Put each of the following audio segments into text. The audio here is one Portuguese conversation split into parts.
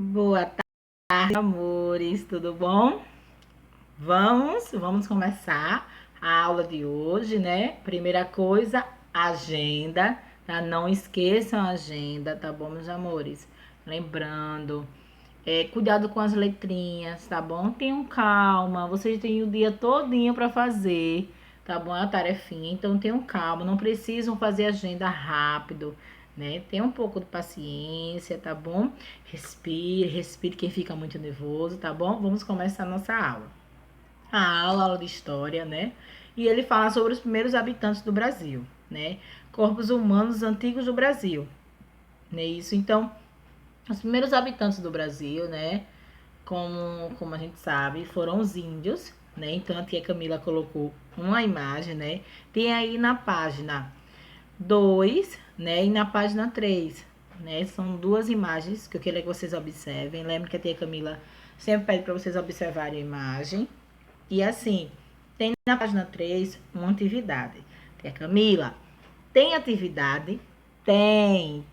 Boa tarde, amores, tudo bom? Vamos começar a aula de hoje, né? Primeira coisa, agenda, tá? Não esqueçam a agenda, tá bom, meus amores? Lembrando, cuidado com as letrinhas, tá bom? Tenham calma, vocês têm o dia todinho para fazer, tá bom? É uma tarefinha, então tenham calma, não precisam fazer agenda rápido, né? Tenham um pouco de paciência, tá bom? Respire quem fica muito nervoso, tá bom? Vamos começar a nossa aula. A aula de história, né? E ele fala sobre os primeiros habitantes do Brasil, né? Corpos humanos antigos do Brasil, né? Isso, então, os primeiros habitantes do Brasil, né? Como a gente sabe, foram os índios, né? Então, a tia Camila colocou uma imagem, né? Tem aí na página 2, né? E na página 3, né? São duas imagens que eu queria que vocês observem. Lembre que a tia Camila sempre pede para vocês observarem a imagem. E assim, tem na página 3 uma atividade. Tia Camila, tem atividade? Tem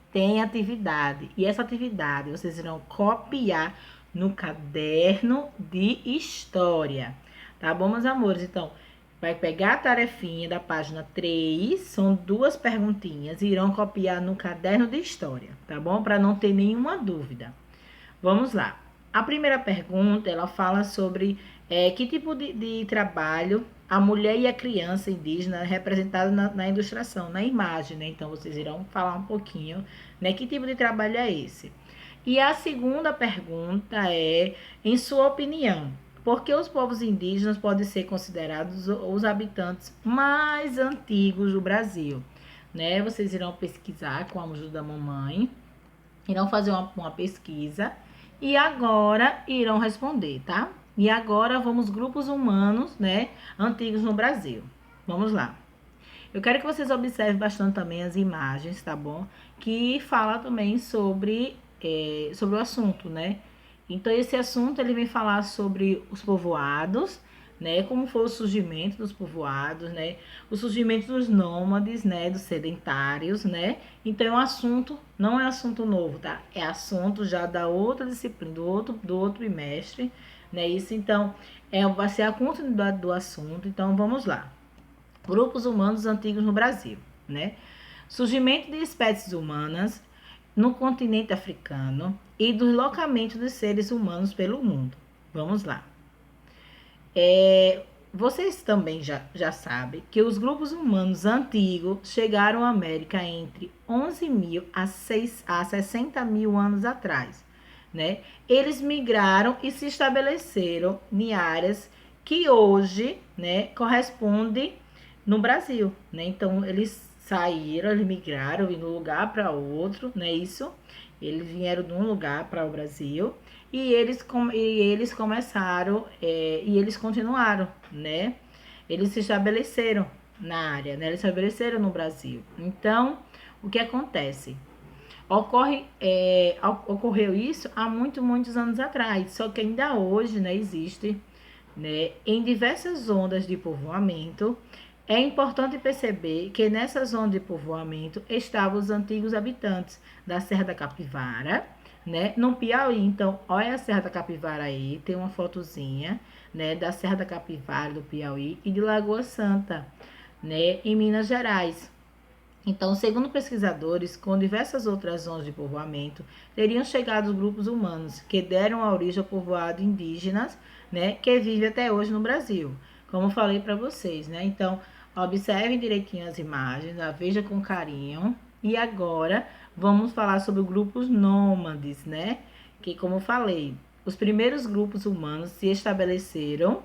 atividade. E essa atividade vocês irão copiar no caderno de história. Tá bom, meus amores? Então, vai pegar a tarefinha da página 3, são duas perguntinhas, e irão copiar no caderno de história, tá bom? Para não ter nenhuma dúvida. Vamos lá. A primeira pergunta, ela fala sobre que tipo de trabalho a mulher e a criança indígena representada na ilustração, na imagem, né? Então, vocês irão falar um pouquinho, né? Que tipo de trabalho é esse? E a segunda pergunta é, em sua opinião, por que os povos indígenas podem ser considerados os habitantes mais antigos do Brasil? Né? Vocês irão pesquisar com a ajuda da mamãe, irão fazer uma pesquisa e agora irão responder, tá? E agora vamos grupos humanos, né, antigos no Brasil. Vamos lá. Eu quero que vocês observem bastante também as imagens, tá bom? Que fala também sobre o assunto, né? Então, esse assunto ele vem falar sobre os povoados, né? Como foi o surgimento dos povoados, né? O surgimento dos nômades, né? Dos sedentários, né? Então, o assunto não é assunto novo, tá? É assunto já da outra disciplina, do outro trimestre, né? Isso, então, vai ser a continuidade do assunto. Então, vamos lá. Grupos humanos antigos no Brasil, né? Surgimento de espécies humanas no continente africano e deslocamento dos seres humanos pelo mundo. Vamos lá. Vocês também já sabem que os grupos humanos antigos chegaram à América entre 11.000 a 60 mil anos atrás, né? Eles migraram e se estabeleceram em áreas que hoje, né, correspondem no Brasil, né? Então, eles saíram, eles migraram de um lugar para outro, né? Isso, eles vieram de um lugar para o Brasil e eles começaram e eles continuaram, né? Eles se estabeleceram na área, né? Eles se estabeleceram no Brasil. Então, o que acontece? Ocorreu isso há muitos anos atrás, só que ainda hoje, né, existe, né, em diversas ondas de povoamento. É importante perceber que nessa zona de povoamento estavam os antigos habitantes da Serra da Capivara, né, no Piauí. Então, olha a Serra da Capivara aí, tem uma fotozinha, né, da Serra da Capivara do Piauí e de Lagoa Santa, né, em Minas Gerais. Então, segundo pesquisadores, com diversas outras zonas de povoamento, teriam chegado os grupos humanos que deram a origem ao povoado indígenas, né, que vive até hoje no Brasil, como falei para vocês, né? Então, observem direitinho as imagens, veja com carinho. E agora vamos falar sobre grupos nômades, né? Que, como falei, os primeiros grupos humanos se estabeleceram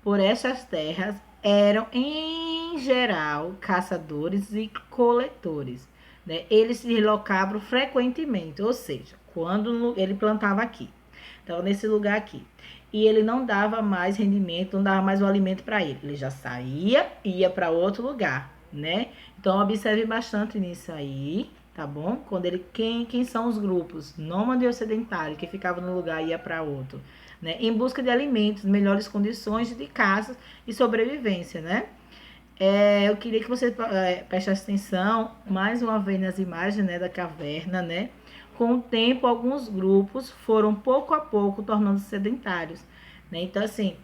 por essas terras eram, em geral, caçadores e coletores, né? Eles se deslocavam frequentemente, ou seja, quando ele plantava aqui. Então, nesse lugar aqui. E ele não dava mais rendimento, não dava mais o alimento para ele. Ele já saía e ia para outro lugar, né? Então, observe bastante nisso aí, tá bom? Quando quem são os grupos? Nômade ou sedentário, que ficava num lugar e ia para outro, né? Em busca de alimentos, melhores condições de caça e sobrevivência, né? Eu queria que você prestasse atenção mais uma vez nas imagens, né, da caverna, né? com o tempo, alguns grupos foram pouco a pouco tornando-se sedentários, né? Então, assim,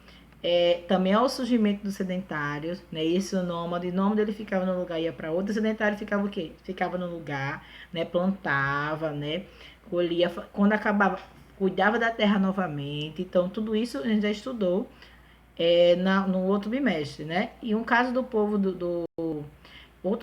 também ao surgimento dos sedentários, né? Esse nômade ele ficava no lugar, ia para outro. Sedentário ficava o quê? Ficava no lugar, né? Plantava, né? Colhia, quando acabava, cuidava da terra novamente. Então, tudo isso a gente já estudou no outro bimestre, né? E um caso do povo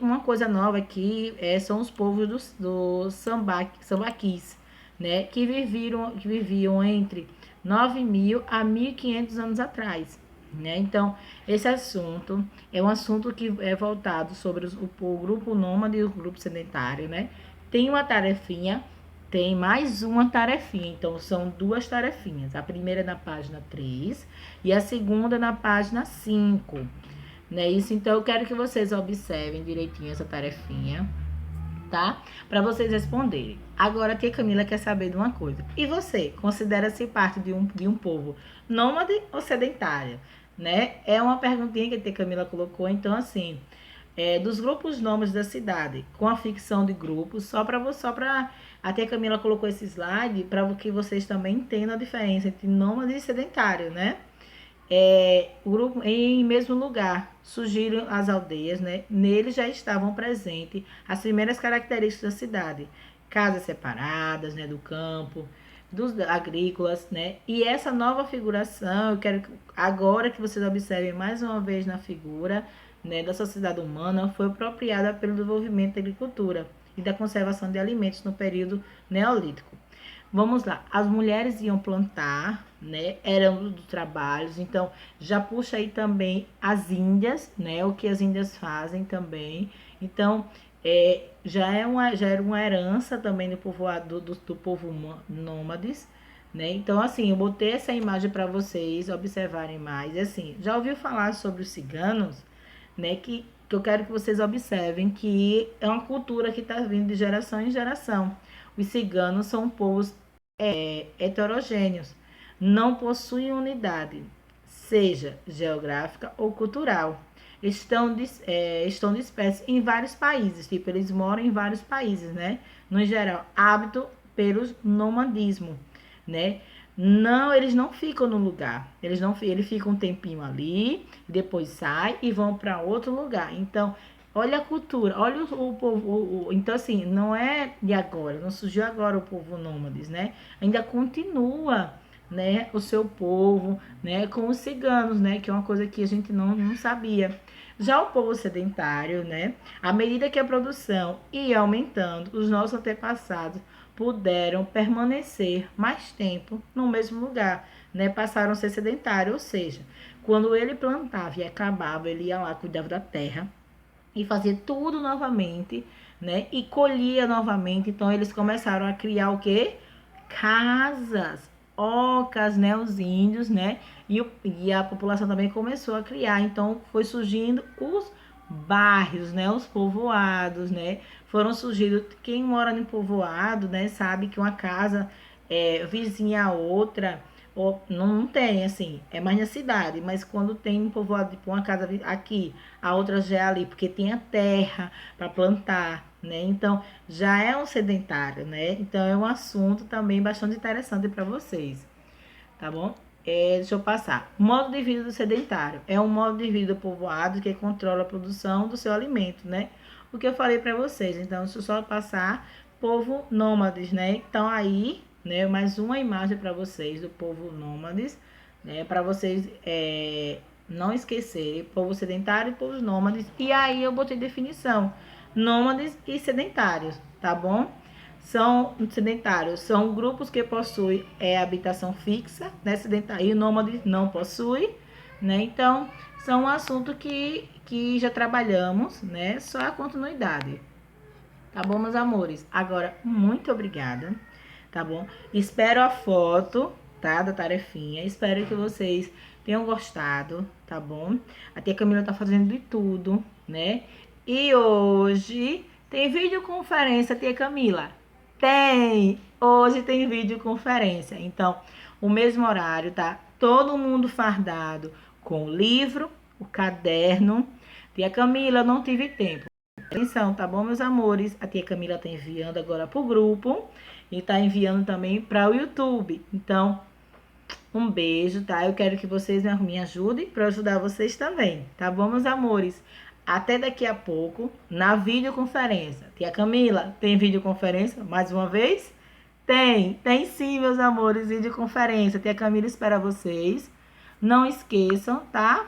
uma coisa nova aqui são os povos dos sambaquis, né? Que viviam entre 9.000 a 1.500 anos atrás, né? Então, esse assunto é um assunto que é voltado sobre o grupo nômade e o grupo sedentário, né? Tem uma tarefinha, tem mais uma tarefinha, então são duas tarefinhas. A primeira é na página 3 e a segunda na página 5. Né? Isso, então eu quero que vocês observem direitinho essa tarefinha, tá? Para vocês responderem. Agora a tia Camila quer saber de uma coisa. E você, considera-se parte de um povo nômade ou sedentário? Né? É uma perguntinha que a tia Camila colocou, então assim, dos grupos nômades da cidade, com a ficção de grupos, só para a tia Camila colocou esse slide para que vocês também entendam a diferença entre nômade e sedentário, né? O grupo em mesmo lugar surgiram as aldeias, né? Neles já estavam presentes as primeiras características da cidade, casas separadas, né, do campo, dos agrícolas, né? E essa nova figuração, eu quero agora que vocês observem mais uma vez na figura, né, da sociedade humana, foi apropriada pelo desenvolvimento da agricultura e da conservação de alimentos no período neolítico. Vamos lá, as mulheres iam plantar, né? Eram dos trabalhos, então já puxa aí também as índias, né? O que as índias fazem também. Então, já era uma herança também do povoado do povo nômades, né? Então, assim, eu botei essa imagem para vocês observarem mais. Assim, já ouviu falar sobre os ciganos, né? Que eu quero que vocês observem que é uma cultura que está vindo de geração em geração. Os ciganos são povos heterogêneos, não possuem unidade, seja geográfica ou cultural. Estão dispersos em vários países, tipo, eles moram em vários países, né? No geral, hábito pelo nomadismo, né? Não, eles não ficam no lugar. Eles ficam um tempinho ali, depois saem e vão para outro lugar. Então, olha a cultura, olha o povo. Então, assim, não é de agora, não surgiu agora o povo nômades, né? Ainda continua, né, o seu povo, né, com os ciganos, né, que é uma coisa que a gente não sabia. Já o povo sedentário, né, à medida que a produção ia aumentando, os nossos antepassados puderam permanecer mais tempo no mesmo lugar, né, passaram a ser sedentários, ou seja, quando ele plantava e acabava, ele ia lá, cuidava da terra, e fazia tudo novamente, né? E colhia novamente. Então eles começaram a criar o quê? Casas, ocas, né? Os índios, né? E a população também começou a criar. Então foi surgindo os bairros, né? Os povoados, né? Foram surgindo. Quem mora em povoado, né? Sabe que uma casa vizinha a outra não tem, assim, é mais na cidade, mas quando tem um povoado, tipo uma casa aqui, a outra já é ali, porque tem a terra para plantar, né? Então, já é um sedentário, né? Então, é um assunto também bastante interessante para vocês, tá bom? Deixa eu passar. Modo de vida do sedentário. É um modo de vida povoado que controla a produção do seu alimento, né? O que eu falei para vocês. Então, deixa eu só passar povo nômades, né? Então, aí, né, mais uma imagem para vocês do povo nômades, né? Para vocês não esquecerem, povo sedentário e povos nômades. E aí eu botei definição: nômades e sedentários, tá bom? São sedentários, são grupos que possuem habitação fixa, né? Sedentário e nômade não possui, né? Então, são um assunto que já trabalhamos, né? Só a continuidade. Tá bom, meus amores? Agora, muito obrigada, tá bom? Espero a foto, tá? Da tarefinha. Espero que vocês tenham gostado, tá bom? A tia Camila tá fazendo de tudo, né? E hoje tem videoconferência, tia Camila. Tem! Hoje tem videoconferência. Então, o mesmo horário, tá? Todo mundo fardado com o livro, o caderno. Tia Camila, não tive tempo. atenção, tá bom, meus amores? A tia Camila tá enviando agora pro grupo e tá enviando também para o YouTube. Então, um beijo, tá? Eu quero que vocês me ajudem para ajudar vocês também, tá bom, meus amores? Até daqui a pouco na videoconferência. Tia Camila, tem videoconferência mais uma vez? Tem sim, meus amores, videoconferência. Tia Camila espera vocês. Não esqueçam, tá?